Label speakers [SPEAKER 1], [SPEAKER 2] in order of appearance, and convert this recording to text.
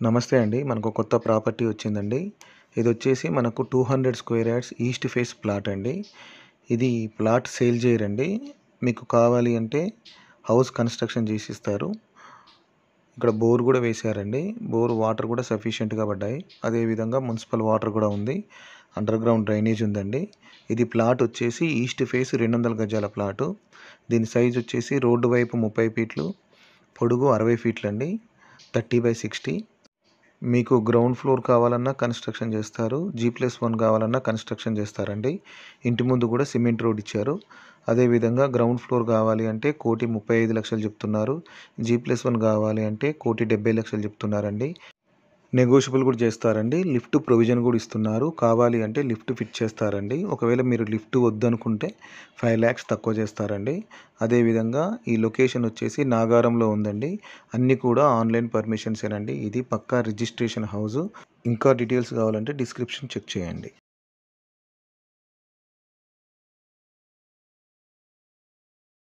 [SPEAKER 1] నమస్తే అండి. మనకు కొత్త ప్రాపర్టీ వచ్చిందండి. ఇదొచ్చేసి మనకు 200 square yards east phase plot అండి. ఇది ప్లాట్ సేల్ చేయరండి. మీకు కావాలి అంటే హౌస్ కన్స్ట్రక్షన్ చేసిస్తారు. ఇక్కడ బోర్ కూడా వేశారండి. బోర్ వాటర్ కూడా సఫిషియెంట్‌గా పడ్డాయి. అదేవిధంగా మున్సిపల్ వాటర్ కూడా ఉంది. అండర్ గ్రౌండ్ డ్రైనేజ్ ఉందండి. ఇది ప్లాట్ వచ్చేసి ఈస్ట్ ఫేస్ 200 గజాల ప్లాటు. దీని సైజ్ వచ్చేసి రోడ్డు వైపు 30 ఫీట్లు, పొడుగు 60 ఫీట్లండి. 30/60. మీకు గ్రౌండ్ ఫ్లోర్ కావాలన్నా కన్స్ట్రక్షన్ చేస్తారు. G+1 కావాలన్నా కన్స్ట్రక్షన్ చేస్తారండి. ఇంటి ముందు కూడా సిమెంట్ రోడ్ ఇచ్చారు. అదేవిధంగా గ్రౌండ్ ఫ్లోర్ కావాలి అంటే 1,35,00,000 చెప్తున్నారు. G+1 కావాలి అంటే 1,70,00,000 చెప్తున్నారండి. నెగోషియబుల్ కూడా చేస్తారండి. లిఫ్ట్ ప్రొవిజన్ కూడా ఇస్తున్నారు. కావాలి అంటే లిఫ్ట్ ఫిట్ చేస్తారండి. ఒకవేళ మీరు లిఫ్ట్ వద్దనుకుంటే 5 lakhs తక్కువ చేస్తారండి. అదేవిధంగా ఈ లొకేషన్ వచ్చేసి నాగారంలో ఉందండి. అన్నీ కూడా ఆన్లైన్ పర్మిషన్సేనండి. ఇది పక్కా రిజిస్ట్రేషన్ హౌస్. ఇంకా డీటెయిల్స్ కావాలంటే డిస్క్రిప్షన్ చెక్ చేయండి.